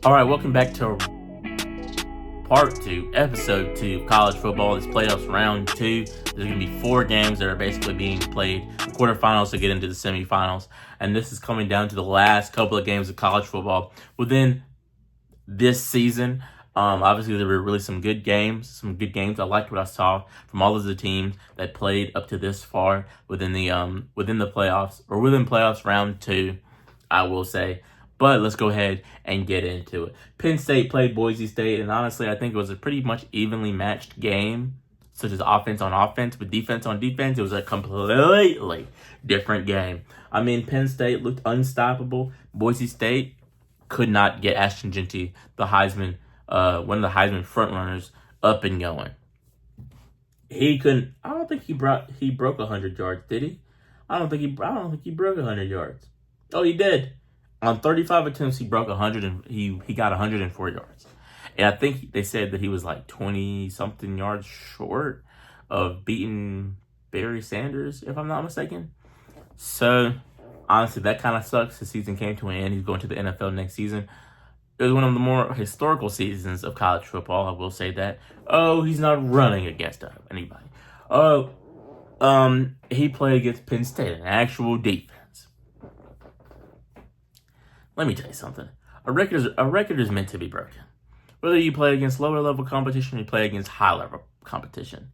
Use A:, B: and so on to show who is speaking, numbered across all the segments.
A: All right, welcome back to part two, episode two of college football. This playoffs round two. There's going to be 4 games that are basically being played, the quarterfinals to get into the semifinals. And this is coming down to the last couple of games of college football within this season. Obviously, there were really some good games. I liked what I saw from all of the teams that played up to this far within the playoffs or within playoffs round two, I will say. But let's go ahead and get into it. Penn State played Boise State, and honestly, I think it was a pretty much evenly matched game, such as offense on offense, but defense on defense. It was a completely different game. I mean, Penn State looked unstoppable. Boise State could not get Ashton Jeanty, the Heisman, one of the Heisman frontrunners, up and going. He couldn't. I don't think he broke 100 yards, did he? I don't think he broke 100 yards. Oh, he did. On 35 attempts, he broke 100 and he got 104 yards. And I think they said that he was like 20-something yards short of beating Barry Sanders, if I'm not mistaken. So, honestly, that kind of sucks. The season came to an end. He's going to the NFL next season. It was one of the more historical seasons of college football, I will say that. Oh, he's not running against anybody. Oh, he played against Penn State, an actual defense. Let me tell you something. A record is meant to be broken. Whether you play against lower level competition or you play against high level competition.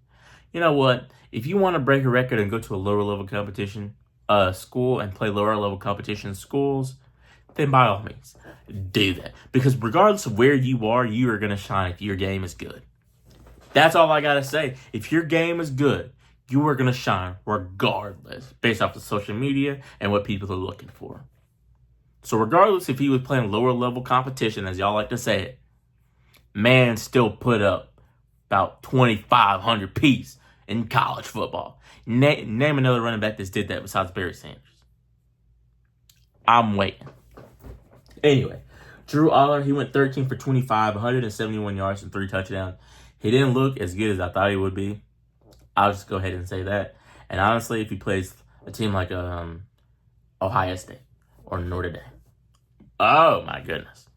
A: You know what? If you want to break a record and go to a lower level competition school and play lower level competition schools, then by all means, do that. Because regardless of where you are going to shine if your game is good. That's all I got to say. If your game is good, you are going to shine regardless, based off the social media and what people are looking for. So regardless if he was playing lower level competition, as y'all like to say it, man still put up about 2,500 piece in college football. Name another running back that's did that besides Barry Sanders. I'm waiting. Anyway, Drew Aller, he went 13 for 25, 171 yards and 3 touchdowns. He didn't look as good as I thought he would be. I'll just go ahead and say that. And honestly, if he plays a team like Ohio State or Notre Dame, oh my goodness.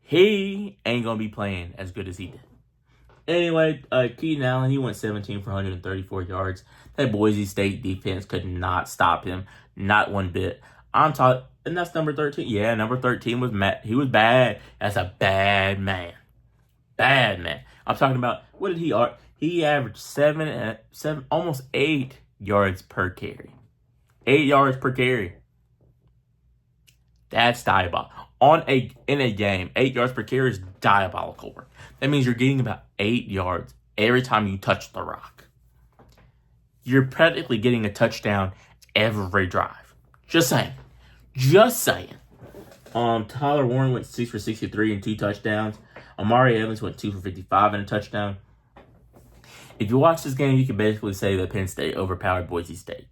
A: He ain't going to be playing as good as he did. Anyway, Keenan Allen, he went 17 for 134 yards. That Boise State defense could not stop him. Not one bit. I'm talking, and that's number 13. Yeah, number 13 was Matt. He was bad. That's a bad man. Bad man. I'm talking about, what did he, he averaged 7, almost 8 yards per carry. 8 yards per carry. That's diabolical. In a game, 8 yards per carry is diabolical work. That means you're getting about 8 yards every time you touch the rock. You're practically getting a touchdown every drive. Just saying. Tyler Warren went 6 for 63 and 2 touchdowns. Amari Evans went 2 for 55 and a touchdown. If you watch this game, you can basically say that Penn State overpowered Boise State.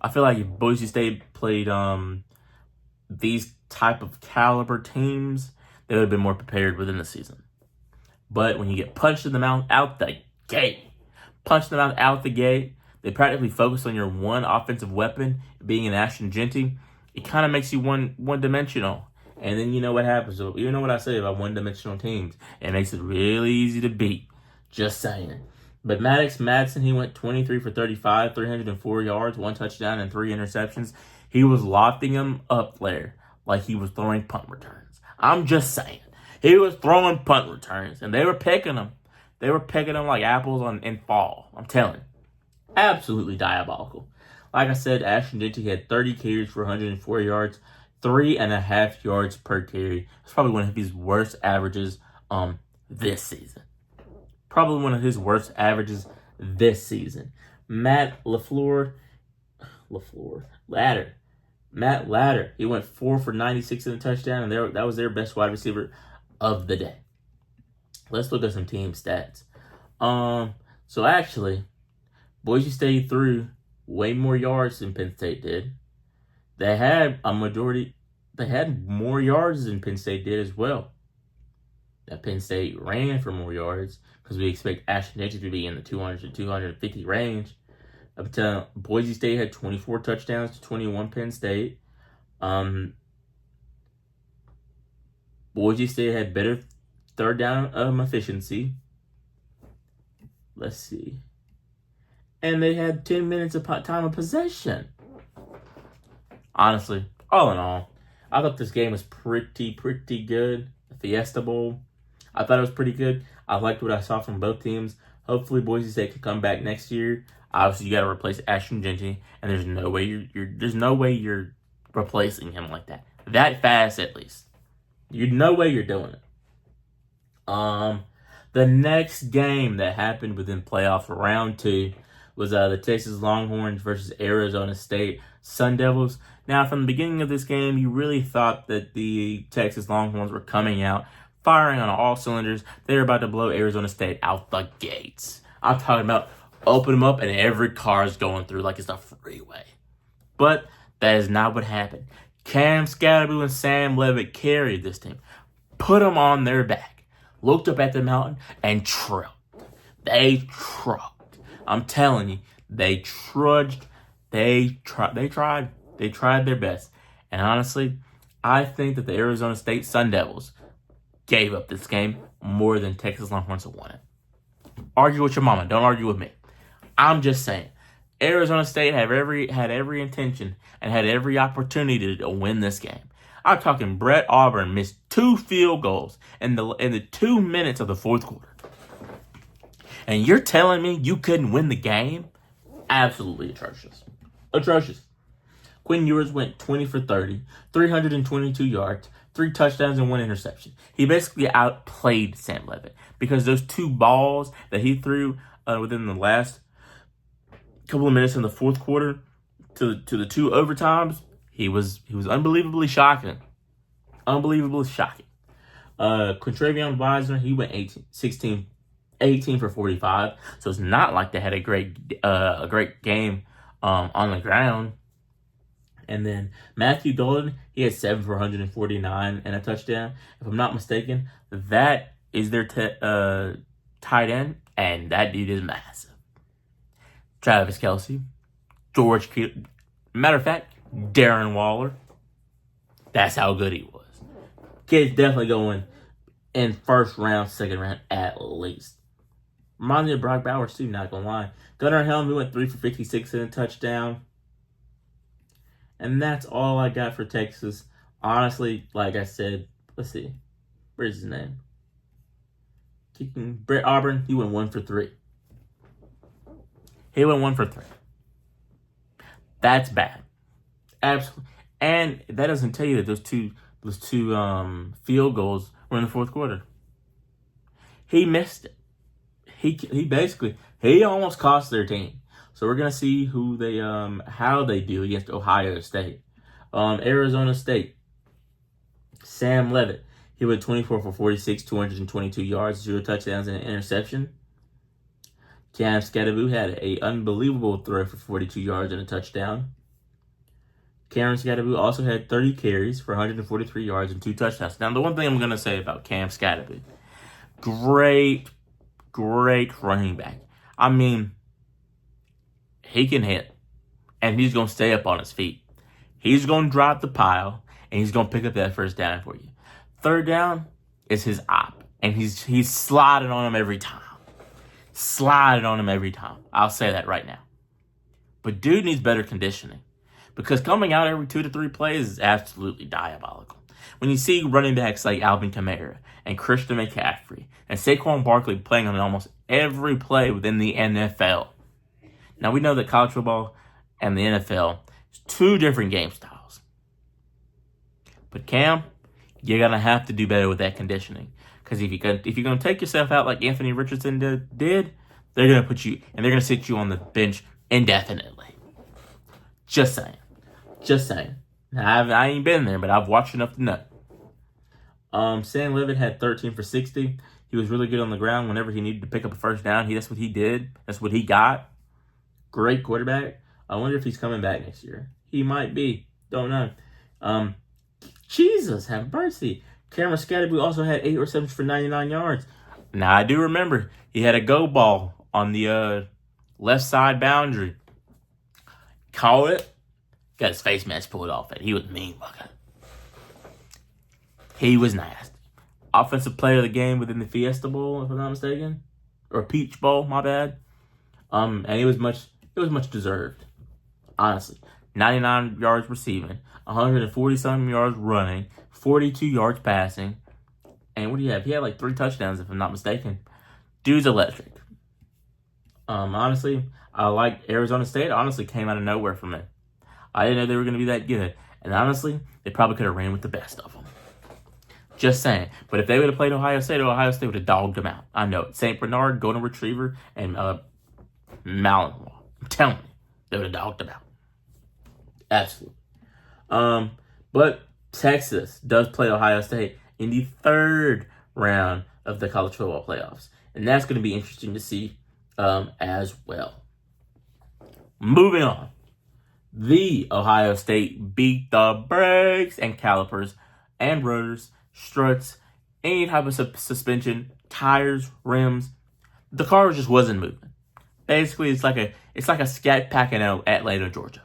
A: I feel like if Boise State played these type of caliber teams, they would have been more prepared within the season. But when you get punched in the mouth out the gate, they practically focus on your one offensive weapon, being an Ashton Jeanty. It kind of makes you one-dimensional. And then you know what happens. So you know what I say about one-dimensional teams. It makes it really easy to beat. Just saying. But Maddox Madsen, he went 23 for 35, 304 yards, 1 touchdown, and 3 interceptions. He was lofting them up there like he was throwing punt returns. I'm just saying. He was throwing punt returns, and they were picking them. They were picking them like apples in fall. I'm telling you. Absolutely diabolical. Like I said, Ashton Jeanty had 30 carries for 104 yards, 3.5 yards per carry. It's probably one of his worst averages this season. Matt Ladder, he went 4 for 96 in a touchdown, and that was their best wide receiver of the day. Let's look at some team stats. So actually, Boise State threw way more yards than Penn State did. They had more yards than Penn State did as well. That Penn State ran for more yards because we expect Ashton Jeanty to be in the 200 to 250 range. Boise State had 24 touchdowns to 21 Penn State. Boise State had better third down efficiency. Let's see. And they had 10 minutes of time of possession. Honestly, all in all, I thought this game was pretty good. The Fiesta Bowl, I thought it was pretty good. I liked what I saw from both teams. Hopefully, Boise State can come back next year. Obviously, you got to replace Ashton Genty, and there's no way you're replacing him like that fast at least. No way you're doing it. The next game that happened within playoff round 2 was the Texas Longhorns versus Arizona State Sun Devils. Now, from the beginning of this game, you really thought that the Texas Longhorns were coming out, firing on all cylinders. They were about to blow Arizona State out the gates. I'm talking about open them up and every car's going through like it's a freeway. But that is not what happened. Cam Scatterboo and Sam Levitt carried this team, put them on their back, looked up at the mountain, and trudged. They trudged. I'm telling you, they trudged. They tried their best. And honestly, I think that the Arizona State Sun Devils gave up this game more than Texas Longhorns have won it. Argue with your mama. Don't argue with me. I'm just saying. Arizona State had every intention and had every opportunity to win this game. I'm talking Brett Auburn missed 2 field goals in the 2 minutes of the fourth quarter. And you're telling me you couldn't win the game? Absolutely atrocious. Atrocious. Quinn Ewers went 20 for 30, 322 yards, 3 touchdowns, and 1 interception. He basically outplayed Sam Levitt because those 2 balls that he threw within the last couple of minutes in the fourth quarter to the 2 overtimes, he was unbelievably shocking. Unbelievably shocking. Quintravion Weisner, he went 18 for 45. So it's not like they had a great game on the ground. And then Matthew Golden, he had 7 for 149 and a touchdown. If I'm not mistaken, that is their tight end, and that dude is massive. Travis Kelce, George Kittle, matter of fact, Darren Waller. That's how good he was. Kid's definitely going in first round, second round at least. Reminds me of Brock Bowers too, not gonna lie. Gunnar Helm, he went 3 for 56 and a touchdown. And that's all I got for Texas. Honestly, like I said, let's see. Where's his name? Brett Auburn, he went 1 for 3. He went 1 for 3. That's bad. Absolutely. And that doesn't tell you that those two field goals were in the fourth quarter. He missed it. He almost cost their team. So we're gonna see how they do against Ohio State. Arizona State. Sam Levitt. He went 24 for 46, 222 yards, 0 touchdowns, and an interception. Cam Scatterboo had an unbelievable throw for 42 yards and a touchdown. Cameron Scatterboo also had 30 carries for 143 yards and 2 touchdowns. Now, the one thing I'm going to say about Cam Scatterboo, great running back. I mean, he can hit, and he's going to stay up on his feet. He's going to drop the pile, and he's going to pick up that first down for you. Third down is his op, and he's sliding on him every time. I'll say that right now. But dude needs better conditioning. Because coming out every 2 to 3 plays is absolutely diabolical. When you see running backs like Alvin Kamara and Christian McCaffrey and Saquon Barkley playing on almost every play within the NFL. Now, we know that college football and the NFL is 2 different game styles. But Cam, you're going to have to do better with that conditioning. Because if you're going to take yourself out like Anthony Richardson did, they're going to put you, and they're going to sit you on the bench indefinitely. Just saying. I ain't been there, but I've watched enough to know. Sam Levitt had 13 for 60. He was really good on the ground whenever he needed to pick up a first down. That's what he did. That's what he got. Great quarterback. I wonder if he's coming back next year. He might be. Don't know. Jesus, have mercy. Cameron Scatterboo also had 8 receptions for 99 yards. Now, I do remember he had a go ball on the left side boundary. Caught it. Got his face mask pulled off. He was mean looking. He was nasty. offensive player of the game within the Fiesta Bowl, if I'm not mistaken, or Peach Bowl, my bad. And it was much deserved, honestly. 99 yards receiving, 140-something yards running, 42 yards passing, and what do you have? He had like 3 touchdowns, if I'm not mistaken. Dude's electric. Honestly, I like Arizona State. Honestly, came out of nowhere for me. I didn't know they were going to be that good, and honestly, they probably could have ran with the best of them. Just saying. But if they would have played Ohio State would have dogged them out. I know it. St. Bernard, Golden Retriever, and Malinois. I'm telling you, they would have dogged them out. Absolutely. But Texas does play Ohio State in the 3rd round of the college football playoffs. And that's going to be interesting to see as well. Moving on. The Ohio State beat the brakes and calipers and rotors, struts, any type of suspension, tires, rims. The car just wasn't moving. Basically, it's like a scat pack in Atlanta, Georgia.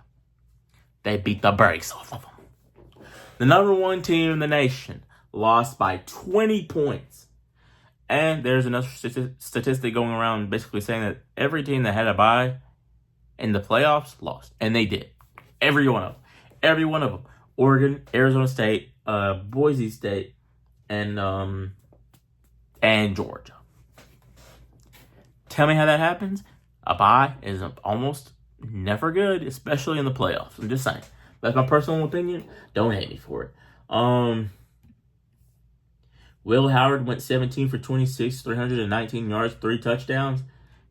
A: They beat the brakes off of them. The number 1 team in the nation lost by 20 points. And there's another statistic going around basically saying that every team that had a bye in the playoffs lost. And they did. Every one of them. Every one of them. Oregon, Arizona State, Boise State, and Georgia. Tell me how that happens. A bye is almost never good, especially in the playoffs. I'm just saying. That's my personal opinion. Don't hate me for it. Will Howard went 17 for 26, 319 yards, 3 touchdowns.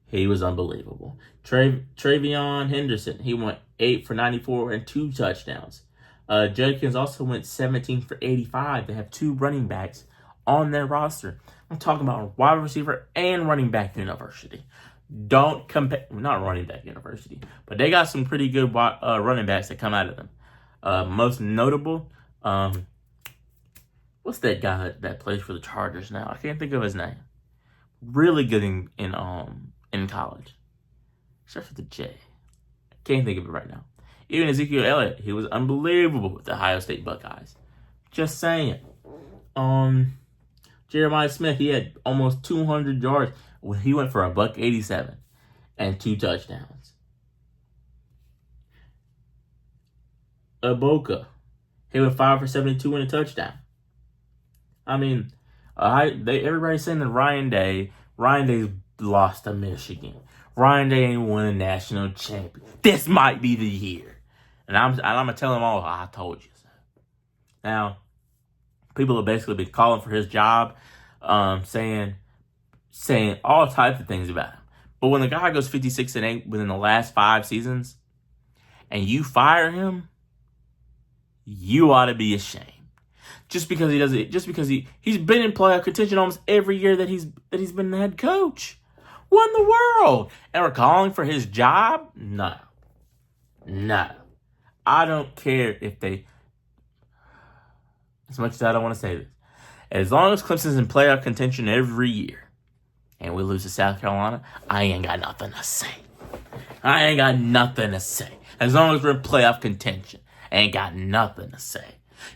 A: He was unbelievable. Travion Henderson, he went 8 for 94 and 2 touchdowns. Judkins also went 17 for 85. They have 2 running backs on their roster. I'm talking about wide receiver and running back university. Don't compare, not running back university, but they got some pretty good running backs that come out of them. Most notable, what's that guy that plays for the Chargers now? I can't think of his name. Really good in college. Starts with a J. Can't think of it right now. Even Ezekiel Elliott, he was unbelievable with the Ohio State Buckeyes. Just saying. Jeremiah Smith, he had almost 200 yards. He went for $187 and 2 touchdowns. Iboka, he went 5 for 72 and a touchdown. I mean, everybody's saying that Ryan Day lost to Michigan. Ryan Day ain't won a national champion. This might be the year. And I'm gonna tell them all, I told you so. Now, people have basically been calling for his job, saying all types of things about him. But when the guy goes 56-8 within the last 5 seasons, and you fire him, you ought to be ashamed. Just because he does it, just because he's been in playoff contention almost every year that he's been the head coach. What in the world? And we're calling for his job? No. I don't care if they, as much as I don't want to say this, as long as Clemson's in playoff contention every year and we lose to South Carolina, I ain't got nothing to say. As long as we're in playoff contention, I ain't got nothing to say.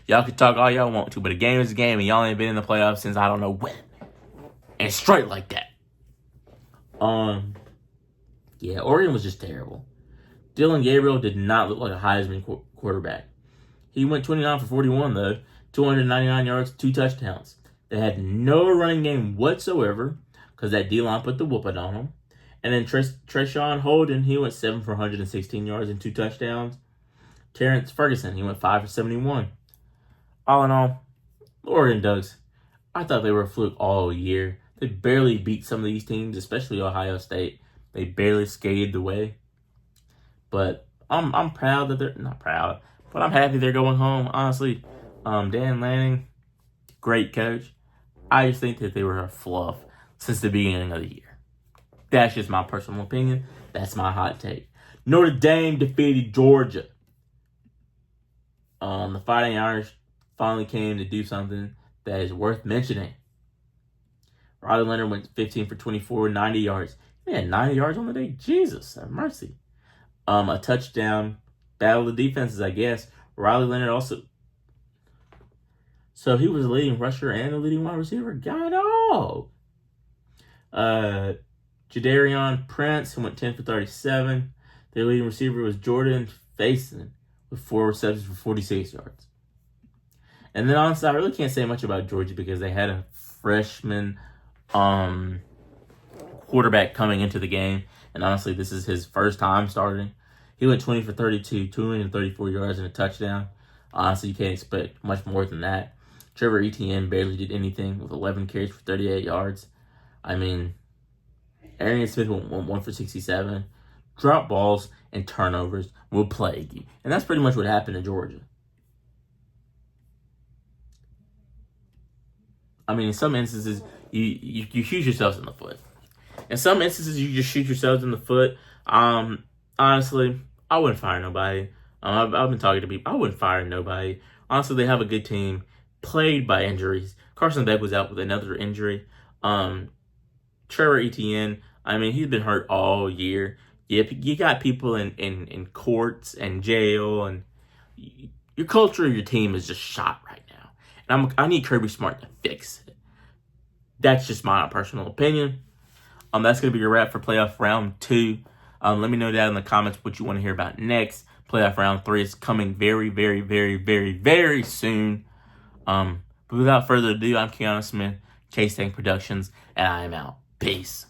A: Y'all can talk all y'all want to, but a game is a game, and y'all ain't been in the playoffs since I don't know when. And straight like that. Yeah, Oregon was just terrible. Dylan Gabriel did not look like a Heisman quarterback. He went 29 for 41, though. 299 yards, 2 touchdowns. They had no running game whatsoever because that D-line put the whooping on them. And then Treshawn Holden, he went 7 for 116 yards and 2 touchdowns. Terrence Ferguson, he went 5 for 71. All in all, Oregon Ducks, I thought they were a fluke all year. They barely beat some of these teams, especially Ohio State. They barely skated away. But I'm proud that they're not proud, but I'm happy they're going home. Honestly, Dan Lanning, great coach. I just think that they were a fluff since the beginning of the year. That's just my personal opinion. That's my hot take. Notre Dame defeated Georgia. The Fighting Irish finally came to do something that is worth mentioning. Riley Leonard went 15 for 24, 90 yards. He had 90 yards on the day. Jesus, have mercy. A touchdown. Battle of the defenses, I guess. Riley Leonard also So he was the leading rusher and the leading wide receiver. God, dog. Jadarian Prince, who went 10 for 37. Their leading receiver was Jordan Faison with 4 receptions for 46 yards. And then honestly, I really can't say much about Georgia because they had a freshman quarterback coming into the game. And honestly, this is his first time starting. He went 20 for 32, 234 yards and a touchdown. Honestly, you can't expect much more than that. Trevor Etienne barely did anything with 11 carries for 38 yards. I mean, Arian Smith went 1 for 67. Drop balls and turnovers will plague you. And that's pretty much what happened in Georgia. I mean, in some instances, you shoot yourselves in the foot. In some instances, you just shoot yourselves in the foot. Honestly, I wouldn't fire nobody. I've been talking to people. I wouldn't fire nobody. Honestly, they have a good team, plagued by injuries. Carson Beck was out with another injury. Trevor Etienne, I mean, he's been hurt all year. You got people in courts and jail, and your culture of your team is just shot right now. And I need Kirby Smart to fix it. That's just my personal opinion. That's going to be your wrap for playoff round 2. Let me know down in the comments what you want to hear about next. Playoff round 3 is coming very, very, very, very, very soon. But without further ado, I'm Keanu Smith, K-Stang Productions, and I am out. Peace.